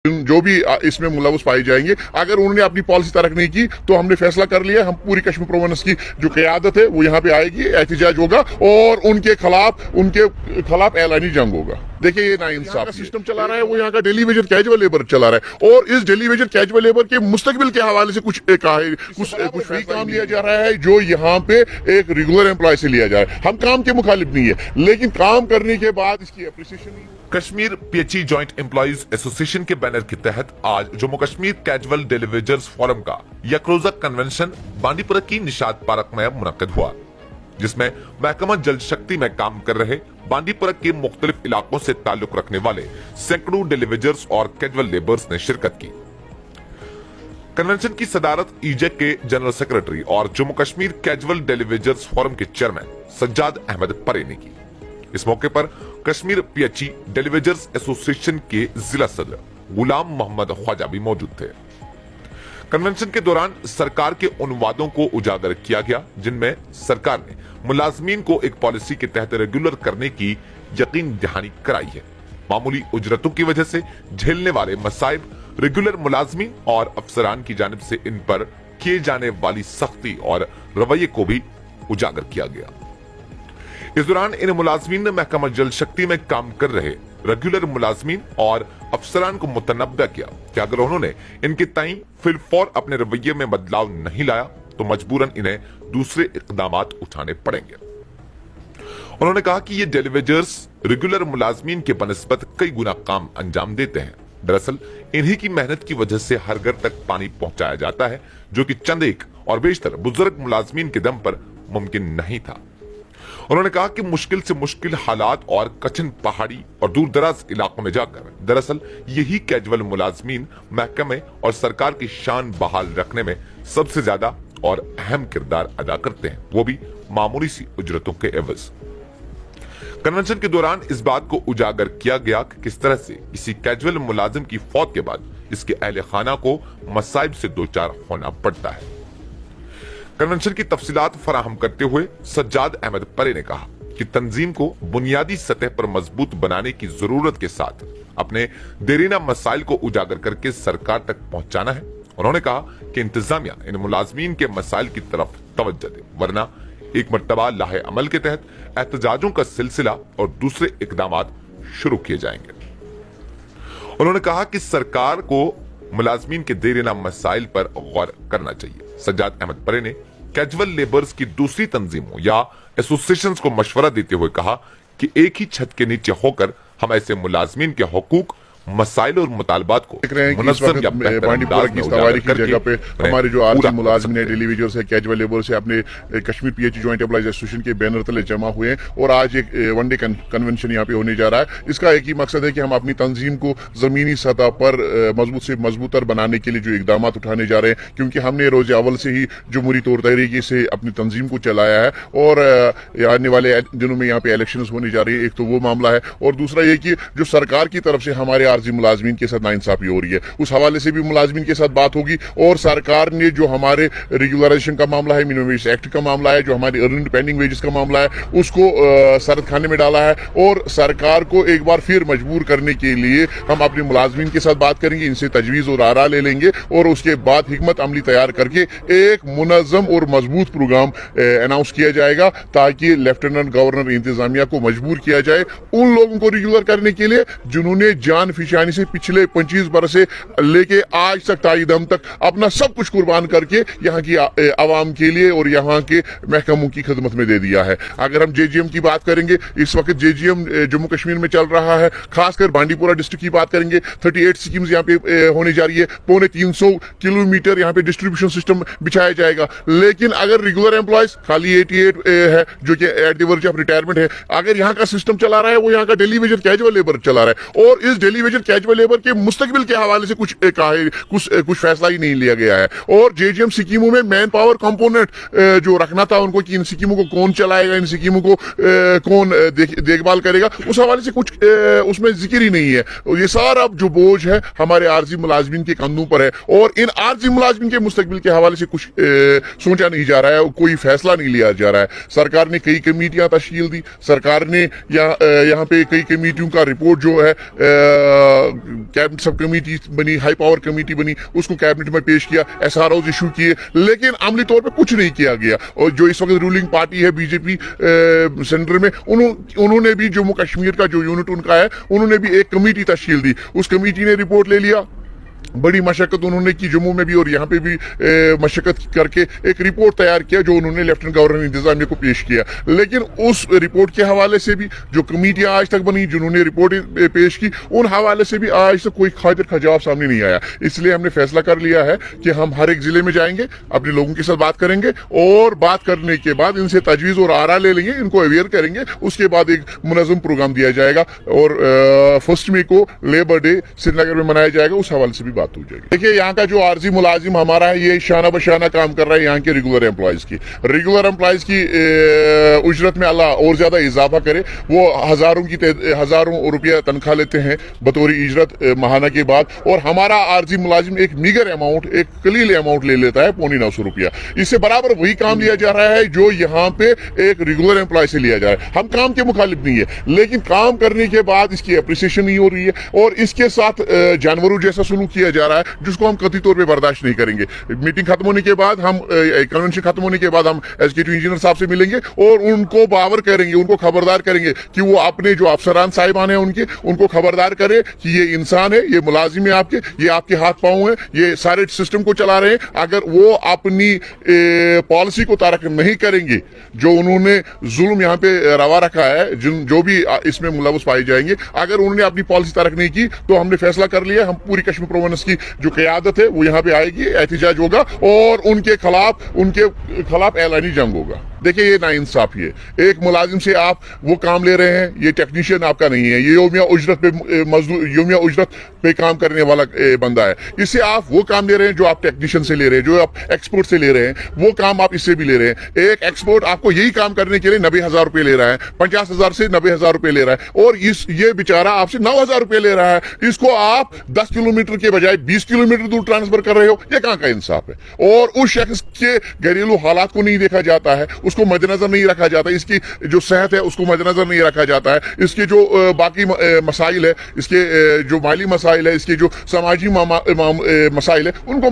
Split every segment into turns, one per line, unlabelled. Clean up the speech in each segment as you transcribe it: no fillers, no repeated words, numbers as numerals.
जो भी इसमें मुलवस पाए जाएंगे, अगर उन्होंने अपनी पॉलिसी तरक नहीं की तो हमने फैसला कर लिया, हम पूरी कश्मीर प्रोविंस की जो क़यादत है वो यहाँ पे आएगी, एहतजाज होगा और उनके खिलाफ एलानी जंग होगा। देखिए ये नाइंसाफ सिस्टम चला रहा है, वो यहाँ का डेली वेजर कैजुअल लेबर चला रहा है और इस डेली वेजर कैजुअल लेबर के मुस्तकबिल के हवाले से कुछ फ्री काम लिया जा रहा है जो यहाँ पे एक रेगुलर एम्प्लॉय से लिया जा रहा है। हम काम के मुखालिफ नहीं है, लेकिन काम करने के बाद इसकी अप्रिसिएशन नहीं।
Kashmir PHE joint employees association के बैनर के तहत आज जम्मू कश्मीर कैजुअल डेलीवेजर्स फोरम का यकरोजा कन्वेंशन बांडीपुरा की निशात पार्क में मुनक्किद हुआ, जिसमें महकमा जल शक्ति में काम कर रहे बांडीपुरा के मुख्तलिफ इलाकों से ताल्लुक रखने वाले सैकड़ों डेलीवेजर्स और कैजुअल लेबर्स ने शिरकत की। कन्वेंशन की सदारत ईजेक के जनरल सेक्रेटरी और जम्मू कश्मीर कैजुअल डेलीवेजर्स फोरम के चेयरमैन सज्जाद अहमद परे ने की। इस मौके पर कश्मीर पीएचई डेलीवेजर्स एसोसिएशन के जिला सदर गुलाम मोहम्मद ख्वाजा भी मौजूद थे। कन्वेंशन के दौरान सरकार के उन वादों को उजागर किया गया जिनमें सरकार ने मुलाजमीन को एक पॉलिसी के तहत रेगुलर करने की यकीन दहानी कराई है। मामूली उजरतों की वजह से झेलने वाले मसाइब रेगुलर मुलाजमीन और अफसरान की जानिब से इन पर किए जाने वाली सख्ती और रवैये को भी उजागर किया गया। इस दौरान इन मुलाजमीन ने महकमा जल शक्ति में काम कर रहे रेगुलर मुलाजमीन और अफसरान को मुतनब्बा किया कि अगर उन्होंने इनके ताई फिलफौर अपने रवैये में बदलाव नहीं लाया तो मजबूरन इन्हें दूसरे इकदामात उठाने पड़ेंगे। उन्होंने कहा कि ये डेलीवेजर्स रेगुलर मुलाजमीन के बनिस्बत कई गुना काम अंजाम देते हैं। दरअसल इन्हीं की मेहनत की वजह से हर घर तक पानी पहुंचाया जाता है, जो कि चंद एक और बेशतर बुजुर्ग मुलाजमीन के दम पर मुमकिन नहीं था। उन्होंने कहा कि मुश्किल से मुश्किल हालात और कठिन पहाड़ी और दूर दराज इलाकों में जाकर दरअसल यही कैजुअल मुलाजमीन महकमे और सरकार की शान बहाल रखने में सबसे ज्यादा और अहम किरदार अदा करते हैं, वो भी मामूली सी उजरतों के एवज। कन्वेंशन के दौरान इस बात को उजागर किया गया कि किस तरह से किसी कैजुअल मुलाजिम की फौत के बाद इसके अहले खाना को मसाइब से दो चार होना पड़ता है। कन्वेंशन की तफसीलात फराहम करते हुए सज्जाद अहमद परे ने कहा कि तंजीम को बुनियादी सतह पर मजबूत बनाने की जरूरत के साथ अपने देरीना मसाइल को उजागर करके सरकार तक पहुंचाना है। उन्होंने कहा कि इंतजामिया इन मुलाजमीन के मसाइल की तरफ तवज्जो दे, वरना एक मर्तबा लाहे अमल के तहत एहतजाजों का सिलसिला और दूसरे इकदामात शुरू किए जाएंगे। उन्होंने कहा कि सरकार को मुलाजमीन के देरीना मसाइल पर गौर करना चाहिए। सज्जाद अहमद परे ने कैजुअल लेबर्स की दूसरी तंजीमों या एसोसिएशंस को मशवरा देते हुए कहा कि एक ही छत के नीचे होकर हम ऐसे मुलाजमीन के हुकूक, मसाइल और मुतालबात को
देख रहे हैं कि इस वक्त बांडीपुरा की सवारी की जगह पे हमारे जो आरजी मुलाजिम है, डेली वेजर्स है, कैजुअल लेबर से अपने Kashmir PHE joint employees association के बैनर तले जमा हुए हैं और आज एक वन डे कन्वेंशन यहाँ पे होने जा रहा है। इसका एक ही मकसद है कि हम अपनी तंजीम को जमीनी सतह पर मजबूत से मजबूतर बनाने के लिए जो इकदाम उठाने जा रहे हैं, क्योंकि हमने रोज अव्वल से ही जमहूरी तौर तरीके से अपनी तंजीम को चलाया है और आने वाले दिनों में यहाँ पे इलेक्शन होने जा रही है। एक तो वो मामला है और दूसरा ये कि जो सरकार की तरफ से हमारे आरजी मुलाजमीन के साथ नाइंसाफी हो रही है, उस हवाले से भी मुलाजमीन के साथ बात होगी। और सरकार ने जो हमारे रेगुलराइजेशन का मामला है, मिनिमम वेज एक्ट का मामला है, जो हमारे अर्निंग पेंडिंग वेजेस का मामला है, उसको सरद खाने में डाला है और सरकार को एक बार फिर मजबूर करने के लिए हम अपने मुलाजमीन के साथ बात करेंगे, इनसे तजवीज और आरा ले लेंगे और उसके बाद हिकमत अमली तैयार करके एक मुनज़्ज़म और मजबूत प्रोग्राम अनाउंस किया जाएगा ताकि लेफ्टिनेंट गवर्नर इंतजामिया को मजबूर किया जाए उन लोगों को रेगुलर करने के लिए जिन्होंने जान फिशानी से पिछले 25 बरस से लेके आज तक ताईदम तक अपना सब कुछ कुर्बान करके यहाँ की आवाम के लिए और यहाँ के महकमों की खिदमत में दे दिया है। अगर हम जेजीएम की बात करेंगे, इस वक्त जेजीएम जम्मू कश्मीर में चल रहा है, खासकर बांडीपुरा डिस्ट्रिक्ट की बात करेंगे, 38 स्कीम्स यहाँ पे होने जा रही है, 350 किलोमीटर यहाँ पे डिस्ट्रीब्यूशन सिस्टम बिछाया जाएगा। लेकिन अगर रेगुलर एम्प्लॉयज खाली 88 है जो कि at the verge of retirement है, अगर यहाँ का सिस्टम चला रहा है वो यहाँ का डेली वेजर कैजुअल लेबर चला रहा है और इस डेली वेजर कैजुअल लेबर के मुस्तकबिल के हवाले से कुछ फैसला ही नहीं लिया गया है। और जेजीएम स्कीमों में मैन पावर कंपोनेंट जो रखना था उनको कि इन स्कीमों को कौन चलाएगा, इन स्कीमों को कौन देखभाल करेगा, उस हवाले से कुछ उसमें जिक्र ही नहीं है। ये सारा जो बोझ है हमारे आरजी मुलाजमीन के कंधों पर है और इन आरजी मुलाजमीन के मुस्तकबिल के हवाले से कुछ सोचा नहीं जा रहा है, कोई फैसला नहीं लिया जा रहा है। सरकार ने कई कमेटियां तश्कील दी, सरकार ने यहाँ पे कई कमेटियों का रिपोर्ट जो है कैबिनेट सब कमेटी बनी, हाई पावर कमेटी बनी, उसको कैबिनेट में पेश किया, SROs इशू किए, लेकिन अमली तौर पे कुछ नहीं किया गया। और जो इस वक्त रूलिंग पार्टी है बीजेपी सेंटर में, उन्होंने भी जम्मू कश्मीर का जो यूनिट उनका है, उन्होंने भी एक कमेटी तश्कील दी, उस कमेटी ने रिपोर्ट ले लिया, बड़ी मशक्कत उन्होंने की जम्मू में भी और यहाँ पे भी मशक्कत करके एक रिपोर्ट तैयार किया जो उन्होंने लेफ्टिनेंट गवर्नर इंतजामिया को पेश किया। लेकिन उस रिपोर्ट के हवाले से भी जो कमेटियां आज तक बनी, जिन्होंने रिपोर्ट पेश की, उन हवाले से भी आज तक कोई खातिर खजाव सामने नहीं आया। इसलिए हमने फैसला कर लिया है कि हम हर एक जिले में जाएंगे, अपने लोगों के साथ बात करेंगे और बात करने के बाद इनसे तजवीज़ और आरा ले लेंगे, इनको अवेयर करेंगे, उसके बाद एक मुनज़्ज़म प्रोग्राम दिया जाएगा और 1 मई को लेबर डे श्रीनगर में मनाया जाएगा, उस हवाले से भी बात हो जाएगी। देखिए, यहाँ का जो आर्जी मुलाजिम हमारा है, ये शाना बशाना काम कर रहा है यहाँ के रेगुलर एम्प्लॉयज की उजरत में अल्लाह और ज्यादा इजाफा करे। वो हजारों रुपया तनख्वाह लेते हैं बतौर इजरत माहाना के बाद, और हमारा आर्जी मुलाजिम एक मीगर अमाउंट, एक कलील अमाउंट ले लेता है, 950 रुपया। इससे बराबर वही काम लिया जा रहा है जो यहाँ पे एक रेगुलर एम्प्लॉय से लिया जा रहा है। हम काम के मुखालिफ नहीं है, लेकिन काम करने के बाद इसकी अप्रिसिएशन नहीं हो रही है और इसके साथ जानवरों जैसा सलूक किया जा रहा है, जिसको हम कतई तौर पे बर्दाश्त नहीं करेंगे। मीटिंग खत्म होने के बाद, हम कन्वेंशन खत्म होने के बाद हम एग्जीक्यूटिव इंजीनियर साहब से मिलेंगे और उनको बावर करेंगे, उनको खबरदार करेंगे कि वो अपने जो अफसरान साहिबान हैं उनको खबरदार करे कि ये इंसान है, ये मुलाजिम है आपके, ये आपके हाथ पांव है, ये सारे सिस्टम को चला रहे हैं। अगर वो अपनी पॉलिसी को तारक नहीं करेंगे, जो उन्होंने जुल्म यहाँ पे रवा रखा है, जो भी इसमें मुलव्वस पाए जाएंगे, अगर उन्होंने अपनी पॉलिसी तारक नहीं की, तो हमने फैसला कर लिया, हम पूरी कश्मीर प्रोविंस की जो क़यादत है वो यहाँ पे आएगी, एहतिजाज होगा और उनके खिलाफ ऐलानी जंग होगा। देखिए, ये नाइंसाफी है। एक मुलाजिम से आप वो काम ले रहे हैं, ये टेक्नीशियन आपका नहीं है, ये योमिया उजरत पे काम करने वाला बंदा है। इससे आप वो काम ले रहे हैं जो आप टेक्नीशियन से ले रहे हैं, जो आप एक्सपोर्ट से ले रहे हैं, वो काम आप इससे भी ले रहे हैं। एक एक्सपोर्ट आपको यही काम करने के लिए 90,000 रुपये ले रहा है, 50,000 से 90,000 रुपये ले रहा है, और ये बेचारा आपसे 9,000 रुपये ले रहा है। इसको आप 10 किलोमीटर के बजाय 20 किलोमीटर दूर ट्रांसफर कर रहे हो, ये कहाँ का इंसाफ है। और उस शख्स के घरेलू हालात को नहीं देखा जाता है, उसको मद्देनजर नहीं रखा जाता, इसकी जो सेहत है उसको मद्देनजर नहीं रखा जाता है, इसके जो बाकी मसाइल है, इसके जो माली मसाइल है, इसके जो समाजी मसाइल है, उनको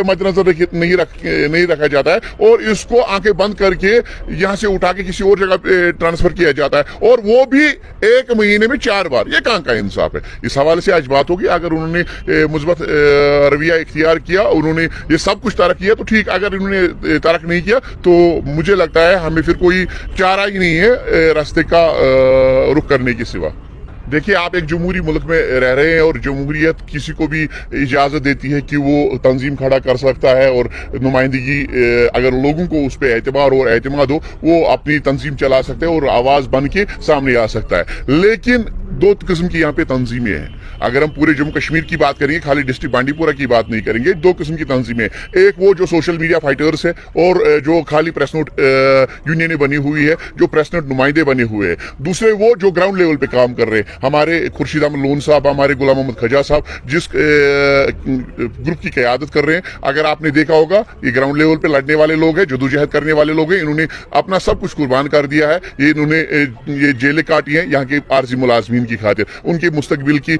मद्देनजर नहीं रखा जाता है, और इसको आंखें बंद करके यहाँ से उठा के किसी और जगह पे ट्रांसफर किया जाता है, और वो भी 1 महीने में 4 बार। ये कहाँ का इंसाफ है। इस हवाले से आज बात होगी। अगर उन्होंने मुस्बत रवैया इख्तियार किया, उन्होंने ये सब कुछ तारक किया तो ठीक, अगर इन्होंने तारक नहीं किया तो मुझे लगता है हमें फिर कोई चारा ही नहीं है रास्ते का रुख करने के सिवा। देखिए, आप एक जमहूरी मुल्क में रह रहे हैं और जमहूरियत किसी को भी इजाज़त देती है कि वो तंजीम खड़ा कर सकता है और नुमाइंदगी, अगर लोगों को उस पर एतबार और एतमाद हो, वो अपनी तंजीम चला सकते हैं और आवाज़ बन के सामने आ सकता है। लेकिन 2 किस्म की यहाँ पे तंजीमें हैं। अगर हम पूरे जम्मू कश्मीर की बात करेंगे, खाली डिस्ट्रिक्ट बांडीपुरा की बात नहीं करेंगे, 2 किस्म की तंजीमें। एक वो जो सोशल मीडिया फाइटर्स है और जो खाली प्रेस नोट यूनियन बनी हुई है, जो प्रेस नोट नुमाइंदे बने हुए हैं। दूसरे वो जो ग्राउंड लेवल पे काम कर रहे हैं, हमारे खुर्शीद अहमद लोन साहब, हमारे गुलाम मोहम्मद खजा साहब, जिस ग्रुप की क़यादत कर रहे हैं। अगर आपने देखा होगा, ये ग्राउंड लेवल पे लड़ने वाले लोग हैं, जदोजहद करने वाले लोग हैं, इन्होंने अपना सब कुछ कुर्बान कर दिया है। इन्होंने ये जेलें काटी हैं यहाँ के आर्जी मुलाजमीन की खातिर, उनके मुस्तकबिल की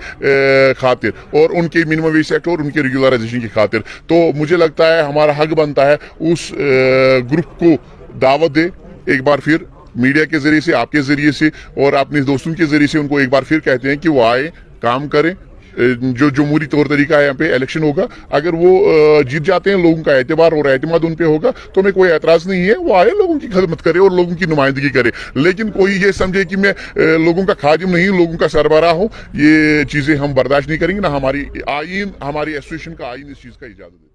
खातिर और उनके मिनिमम वेज एक्ट और उनके रेगुलराइजेशन की खातिर। तो मुझे लगता है हमारा हक बनता है उस ग्रुप को दावत दे, एक बार फिर मीडिया के जरिए से, आपके जरिए से और अपने दोस्तों के जरिए से उनको एक बार फिर कहते हैं कि वो आए, काम करें। जो जमहूरी तौर तरीका है, यहाँ पे इलेक्शन होगा, अगर वो जीत जाते हैं, लोगों का एतबार और एतमाद उन पे होगा, तो हमें कोई एतराज नहीं है। वो आए, लोगों की खदमत करे और लोगों की नुमाइंदगी करे। लेकिन कोई ये समझे कि मैं लोगों का खादिम नहीं, लोगों का सरबराह हूँ, ये चीजें हम बर्दाश्त नहीं करेंगे। ना हमारी आईन, हमारी एसोसिएशन का आईन इस चीज का इजाजत है।